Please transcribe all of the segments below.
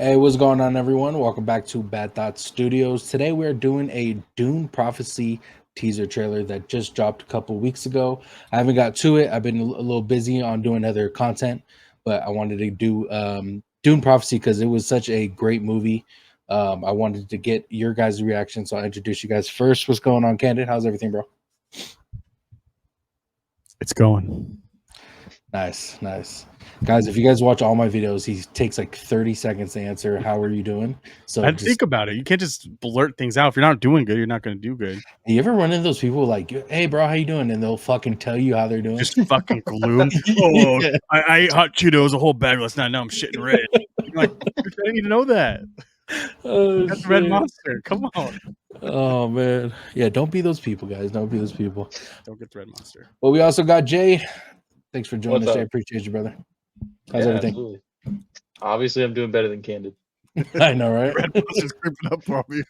Hey, what's going on, everyone? Welcome back to Bad Thoughts Studios. Today, we are doing a Dune Prophecy teaser trailer that just dropped a couple weeks ago. I haven't got to it. I've been a little busy on doing other content, but I wanted to do Dune Prophecy because it was such a great movie. I wanted to get your guys' reaction, so I'll introduce you guys first. What's going on, Candid? How's everything, bro? It's going. Nice, nice. Guys, if you guys watch all my videos, he takes like 30 seconds to answer, how are you doing? So And just think about it. You can't just blurt things out. If you're not doing good, you're not going to do good. you ever run into those people like, hey, bro, how you doing? And they'll fucking tell you how they're doing. Just fucking gloom. Oh, Yeah. I ate hot Cheetos a whole bag last night. Now I'm shitting red. You're like, I didn't even know that. Oh, That's Red shit. Monster. Come on. Oh, man. Yeah, don't be those people, guys. Don't be those people. Don't get the Red Monster. But we also got Jay. Thanks for joining What's us, Jay. up? Appreciate you, brother. How's Yeah, everything? absolutely. Obviously, I'm doing better than Candid. I know, right? Red Monster's creeping up on me.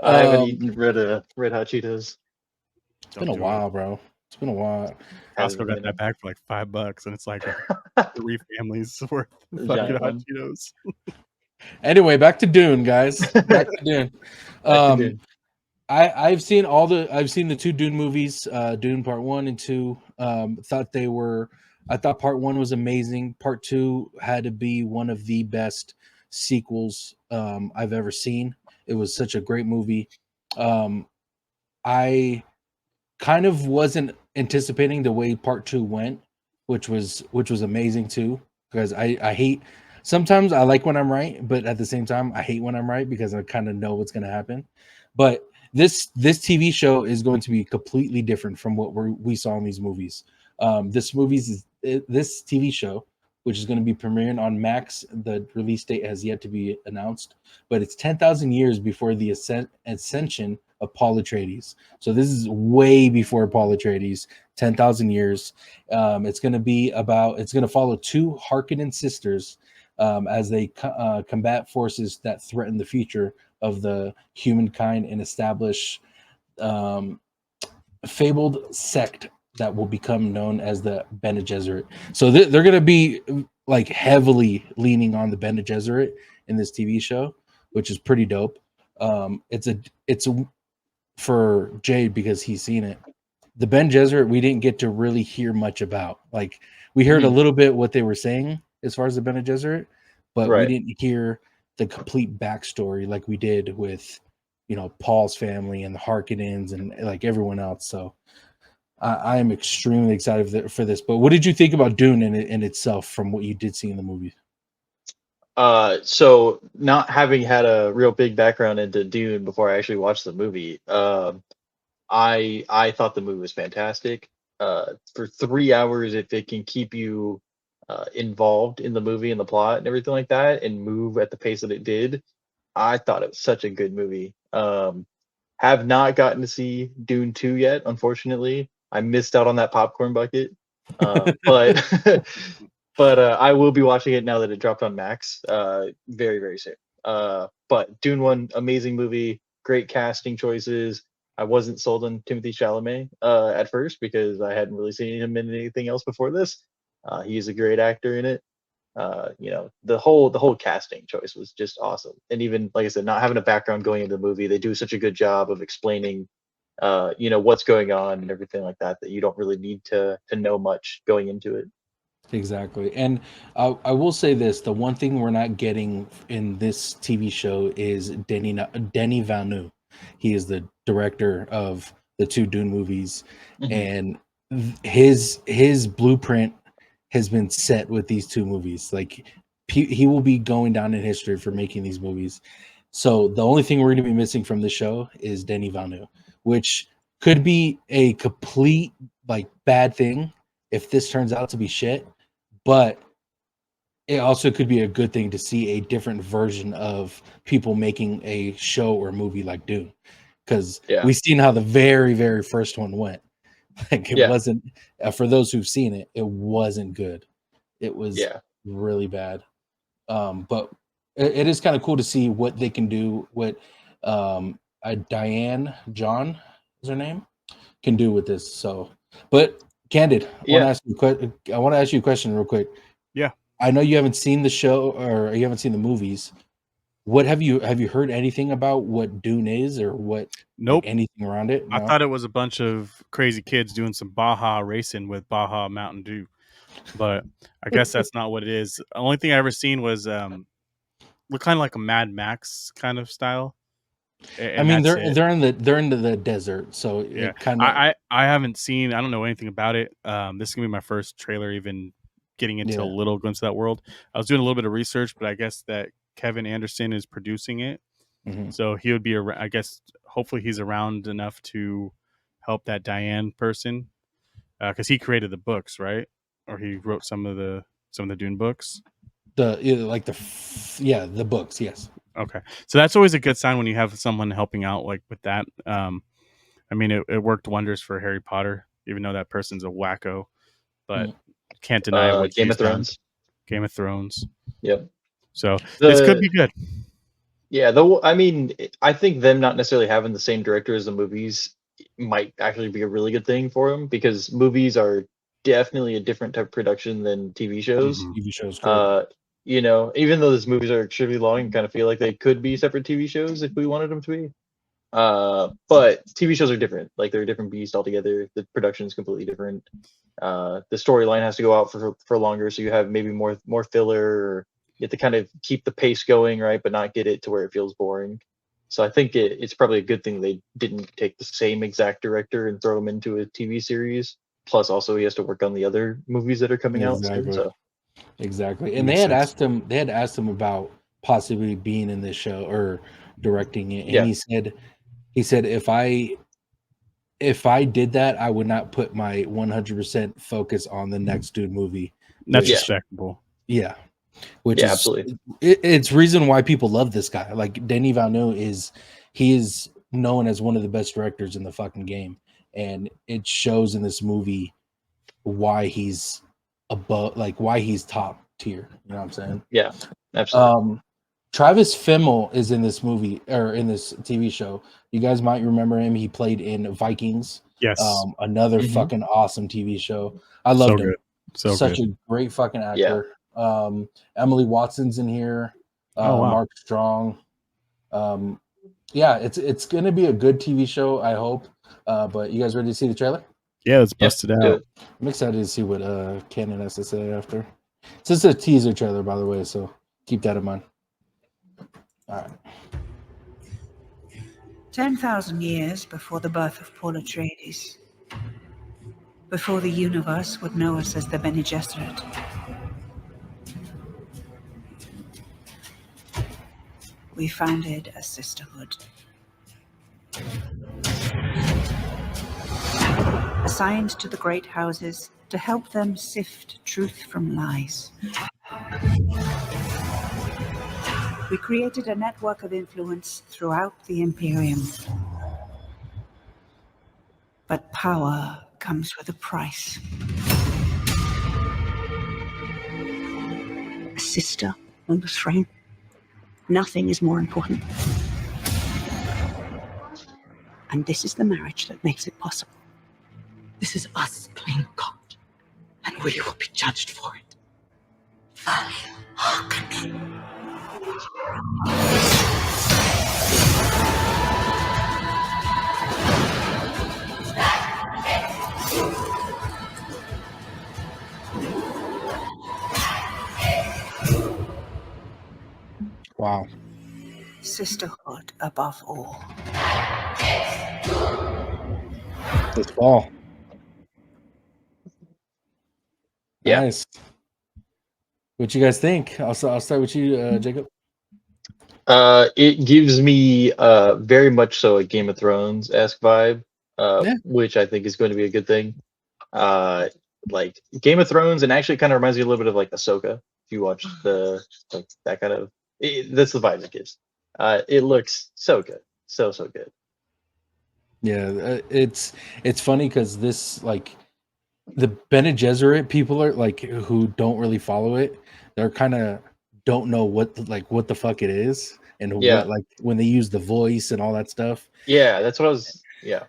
I haven't eaten red hot Cheetos. It's been a while, bro. It's been a while. Costco got that bag for like $5, and it's like 3 families worth of fucking hot Cheetos. Anyway, back to Dune, guys. Back to Dune. Back to Dune. I've seen the two Dune movies, Dune Part 1 and 2. I thought Part 1 was amazing. Part 2 had to be one of the best sequels I've ever seen. It was such a great movie. I kind of wasn't anticipating the way Part 2 went, which was amazing too, because I hate, sometimes I like when I'm right, but at the same time I hate when I'm right because I kind of know what's going to happen. But this TV show is going to be completely different from what we saw in these movies. This TV show, which is going to be premiering on Max. The release date has yet to be announced, but it's 10,000 years before the ascension of Paul Atreides. So this is way before Paul Atreides, 10,000 years. It's going to follow two Harkonnen sisters as they combat forces that threaten the future of the humankind and establish fabled sect that will become known as the Bene Gesserit. So they're going to be like heavily leaning on the Bene Gesserit in this TV show, which is pretty dope. It's for Jade because he's seen it. The Bene Gesserit we didn't get to really hear much about. Like we heard a little bit what they were saying as far as the Bene Gesserit, but we didn't hear the complete backstory like we did with, Paul's family and the Harkonnens and like everyone else. So I am extremely excited for this. But what did you think about Dune in itself from what you did see in the movie? So not having had a real big background into Dune before I actually watched the movie, I thought the movie was fantastic. For 3 hours, if it can keep you involved in the movie and the plot and everything like that, and move at the pace that it did, I thought it was such a good movie. Have not gotten to see Dune 2 yet, unfortunately. I missed out on that popcorn bucket. But I will be watching it now that it dropped on Max very, very soon. But Dune 1, amazing movie, great casting choices. I wasn't sold on Timothée Chalamet at first because I hadn't really seen him in anything else before this. He's a great actor in it. The whole casting choice was just awesome. And even like I said, not having a background going into the movie, they do such a good job of explaining what's going on and everything like that you don't really need to know much going into it. Exactly. And I will say this, the one thing we're not getting in this TV show is Denis Villeneuve. He is the director of the two Dune movies, and his blueprint has been set with these two movies. Like he will be going down in history for making these movies. So the only thing we're going to be missing from the show is Denis Villeneuve, which could be a complete like bad thing if this turns out to be shit, but it also could be a good thing to see a different version of people making a show or movie like Dune, because we've seen how the very, very first one went. Like it wasn't, for those who've seen it, it wasn't good. It was really bad. But it is kind of cool to see what they can do, what Diane John is her name, can do with this. So, but Candid, I want to ask you a question real quick. Yeah. I know you haven't seen the show or you haven't seen the movies. What have you heard anything about what Dune is or what like Nope. anything around it? I No. thought it was a bunch of crazy kids doing some Baja racing with Baja Mountain Dew, but I guess that's not what it is. The only thing I ever seen was look kind of like a Mad Max kind of style, I and mean, that's it. they're in the desert, so Yeah, it kind of I haven't seen. I don't know anything about it. This is gonna be my first trailer, even getting into a yeah. little glimpse of that world. I was doing a little bit of research, but I guess that Kevin Anderson is producing it, Mhm. so he would be. I guess hopefully he's around enough to help that Diane person because he created the books, right? Or he wrote some of the Dune books. The books, yes. Okay, so that's always a good sign when you have someone helping out like with that. I mean, it worked wonders for Harry Potter, even though that person's a wacko, but can't deny what Game he's of done. Thrones. Game of Thrones. Yep. So this could The be good. Yeah, though I mean, I think them not necessarily having the same director as the movies might actually be a really good thing for them because movies are definitely a different type of production than TV shows. Mhm. TV shows, correct. Even though these movies are extremely long, you kind of feel like they could be separate TV shows if we wanted them to be. But TV shows are different. Like they're a different beast altogether. The production is completely different. The storyline has to go out for longer, so you have maybe more filler. Or you have to kind of keep the pace going, right, but not get it to where it feels boring. So I think it's probably a good thing they didn't take the same exact director and throw him into a TV series. Plus, also he has to work on the other movies that are coming out soon. Exactly. So Exactly. And Makes sense. they had asked him about possibly being in this show or directing it, and Yeah. he said if I did that, I would not put my 100% focus on the next Dude movie. That's Yeah. respectable. Yeah. Which Yeah, is absolutely. it's reason why people love this guy. Like Denis Villeneuve is known as one of the best directors in the fucking game, and it shows in this movie why he's why he's top tier. You know what I'm saying? Yeah, absolutely. Travis Fimmel is in this movie or in this TV show. You guys might remember him. He played in Vikings. Yes. Another Mhm. fucking awesome TV show. I loved So him. good. So Such good. a great fucking Yeah. actor. Emily Watson's in here. Oh, wow. Mark Strong. Yeah, it's gonna be a good TV show, I hope. But you guys ready to see the trailer? Yeah, let's Yep, bust it let's do out. it. I'm excited to see what Canon has to say after. It's just a teaser trailer, by the way, so keep that in mind. All right. 10,000 years before the birth of Paul Atreides, before the universe would know us as the Bene Gesserit, we founded a sisterhood. Assigned to the great houses to help them sift truth from lies. We created a network of influence throughout the Imperium. But power comes with a price. A sister on the throne. Nothing is more important. And this is the marriage that makes it possible. This is us playing God, and we will be judged for it. Wow. Sisterhood above all. This fall. Yeah. Nice. What you guys think? I'll start with you, Jacob. It gives me very much so a Game of Thrones-esque vibe, Yeah. which I think is going to be a good thing. Like Game of Thrones, and actually kind of reminds me a little bit of like Ahsoka. If you watch that kind of, that's the vibe it gives. It looks so good, so good. Yeah, it's funny because this like the Bene Gesserit people are like who don't really follow it. They're kind of don't know what the fuck it is and Yeah. what like when they use the voice and all that stuff. Yeah, that's what I was. Yeah,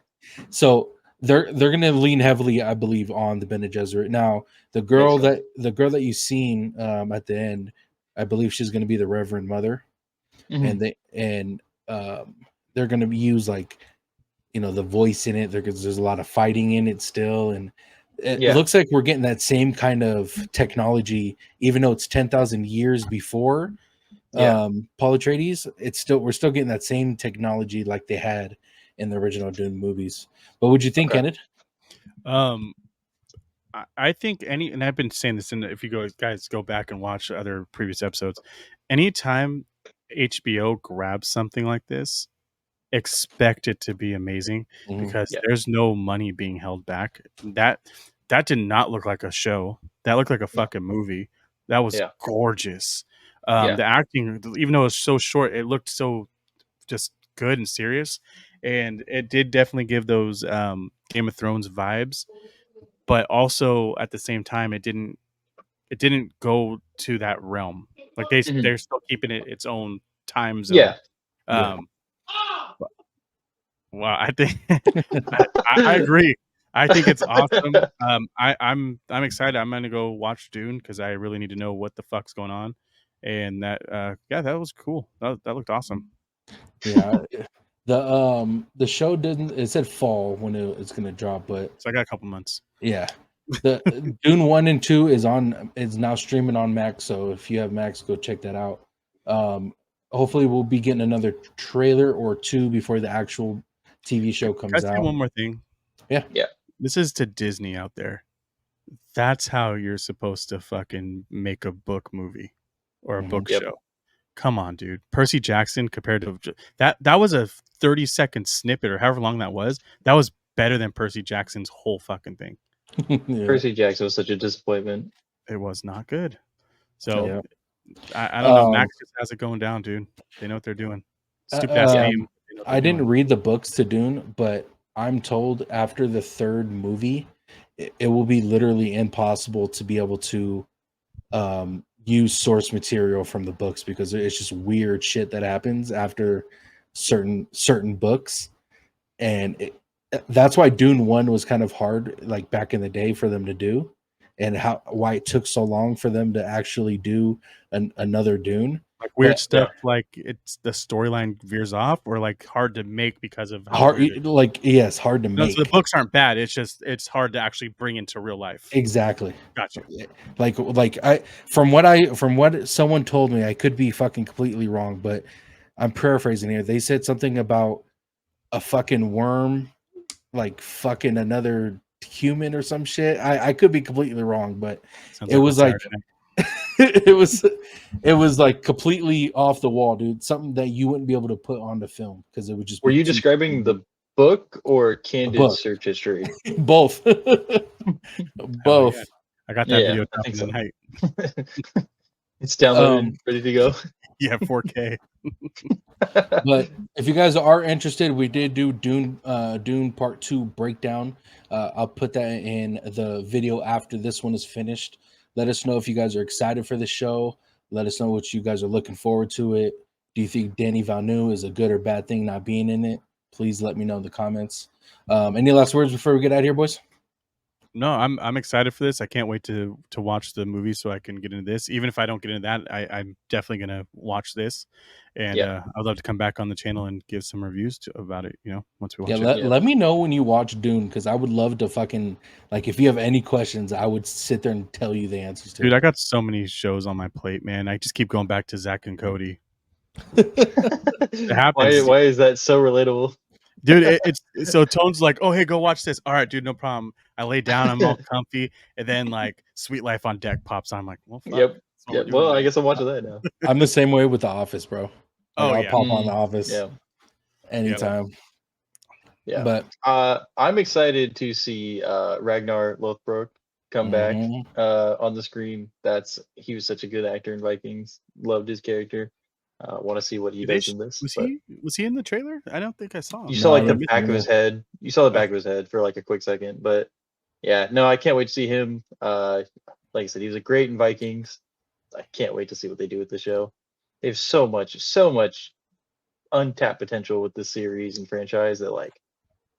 So they're gonna lean heavily, I believe, on the Bene Gesserit. Now, the girl so. that you've seen at the end, I believe she's gonna be the Reverend Mother, Mhm. and they're gonna use like the voice in it. There's a lot of fighting in it still, and it Yeah. looks like we're getting that same kind of technology, even though it's 10,000 years before Yeah. Paul Atreides. We're still getting that same technology like they had in the original Dune movies. But what'd you think, Okay. Kenneth? Um, I think and I've been saying this, if you guys go back and watch other previous episodes, anytime HBO grabs something like this, expect it to be amazing Mhm. because Yeah. there's no money being held back. That did not look like a show. That looked like a fucking movie. That was Yeah. gorgeous. Yeah. The acting, even though it was so short, it looked so just good and serious, and it did definitely give those Game of Thrones vibes. But also at the same time, it didn't go to that realm. Like Mhm. they're still keeping it its own time zone. Yeah. Yeah. Um, Well, I think I agree. I think it's awesome. I'm excited. I'm gonna go watch Dune because I really need to know what the fuck's going on. And that was cool. That looked awesome. Yeah. The show didn't. It said fall when it's gonna drop, but So I got a couple months. yeah, the Dune 1 and 2 is now streaming on Max. So if you have Max, go check that out. Hopefully, we'll be getting another trailer or two before the actual TV show Can I comes say out. one more thing? Yeah. Yeah. This is to Disney out there. That's how you're supposed to fucking make a book movie or a Mhm. book Yep. show. Come on, dude. Percy Jackson compared to that was a 30-second snippet or however long that was. That was better than Percy Jackson's whole fucking thing. Yeah. Percy Jackson was such a disappointment. It was not good. So Yeah. I don't know. Max just has it going down, dude. They know what they're doing. Stupid ass Yeah. name. They know what they're I didn't doing. read the books to Dune, but I'm told after the third movie, it will be literally impossible to be able to use source material from the books because it's just weird shit that happens after certain books, and that's why Dune 1 was kind of hard, like back in the day, for them to do, and why it took so long for them to actually do another Dune. Like weird But stuff. Like it's the storyline veers off, or like hard to make because of how weird it is. hard, like yes, hard to No, so the make. books aren't bad. It's just it's hard to actually bring into real life. Exactly. Gotcha. Like I from what someone told me, I could be fucking completely wrong, but I'm paraphrasing here. They said something about a fucking worm like fucking another human or some shit. I could be completely wrong, but Sounds it like a was like Saturday night. it was like completely off the wall, dude. Something that you wouldn't be able to put on the film because it would just Were be you too describing the book or a candid book. search history? Both. Hell yeah. Both. I got that Yeah, video I think dropping so. tonight. It's downloaded, Um, ready to go. Yeah, 4K. But if you guys are interested, we did do Dune Part 2 breakdown. I'll put that in the video after this one is finished. Let us know if you guys are excited for the show. Let us know what you guys are looking forward to it. Do you think Danny Villeneuve is a good or bad thing not being in it? Please let me know in the comments. Any last words before we get out of here, boys? No, I'm excited for this. I can't wait to watch the movie so I can get into this. Even if I don't get into that, I'm definitely gonna watch this, and Yeah. I'd love to come back on the channel and give some reviews about it. Once we Yeah, watch it. Yeah. let me know when you watch Dune because I would love to fucking like if you have any questions, I would sit there and tell you the answers to Dude, it. I got so many shows on my plate, man. I just keep going back to Zach and Cody. It happens, Why is that so relatable? dude. It's so Tone's like, "Oh, hey, go watch this." All right, dude, no problem. I lay down, I'm all comfy, and then like Sweet Life on Deck pops on. I'm like, "Well, fuck, Yep. that's what we're Yep. doing Well, I tonight." guess I'm watching that now. I'm the same way with The Office, bro. Like Oh I'll yeah, pop on The Mm, Office yeah. anytime. Yeah. But I'm excited to see Ragnar Lothbrok come back mhm. on the screen. He was such a good actor in Vikings. Loved his character. Want to see what he Did they does in this. was But he in the trailer? I don't think I saw you him. saw No, I like Did I the didn't miss see back of him. his head. You saw the back Okay. of his head for like a quick second. But yeah, no, I can't wait to see him. Like I said, he was a great in Vikings. I can't wait to see what they do with the show. They have so much untapped potential with this series and franchise that like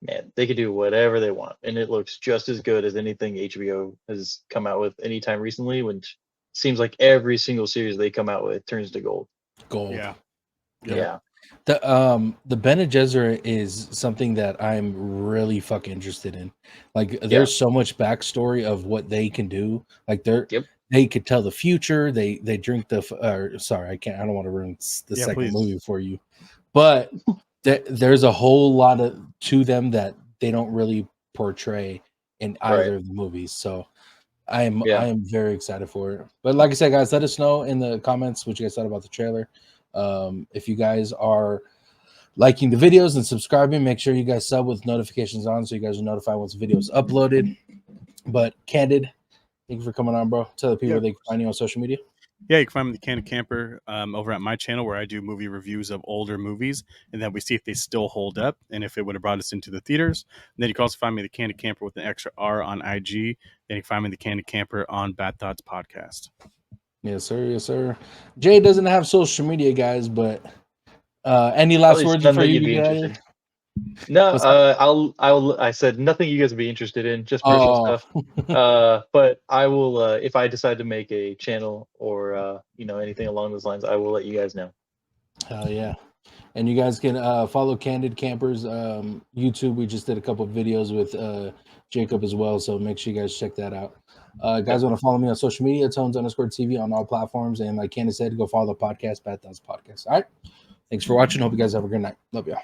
man, they could do whatever they want, and it looks just as good as anything HBO has come out with anytime recently. Which seems like every single series they come out with turns to gold. Gold. Yeah. Yep. Yeah, The Bene Gesserit is something that I'm really fucking interested in. Like, there's Yeah. so much backstory of what they can do. Like, Yep. they could tell the future. They drink the. Sorry, I can't. I don't want to ruin the Yeah, second please. movie for you, but there's a whole lot of to them that they don't really portray in either of the movies. So I am very excited for it. But like I said, guys, let us know in the comments what you guys thought about the trailer. If you guys are liking the videos and subscribing, make sure you guys sub with notifications on so you guys are notified once the video is uploaded. But Candid, thank you for coming on, bro. Tell the people Yeah. they can find you on social media. Yeah, you can find me the Candid Camper over at my channel where I do movie reviews of older movies, and then we see if they still hold up and if it would have brought us into the theaters. And then you can also find me the Candid Camper with an extra R on IG. Then you can find me the Candid Camper on Bad Thoughts Podcast. Yes, sir. Yes, sir. Jay doesn't have social media, guys, but any At last least words none before that you you'd be get out of interested. here? No, What's that? I said nothing you guys would be interested in, just personal stuff. But I will, if I decide to make a channel or anything along those lines, I will let you guys know. Hell yeah. And you guys can follow Candid Campers YouTube. We just did a couple of videos with Jacob as well, so make sure you guys check that out. Guys want to follow me on social media, Tones_TV on all platforms, and like Candace said, go follow the podcast, Bad Thoughts Podcast. All right, thanks for watching. Hope you guys have a good night. Love y'all.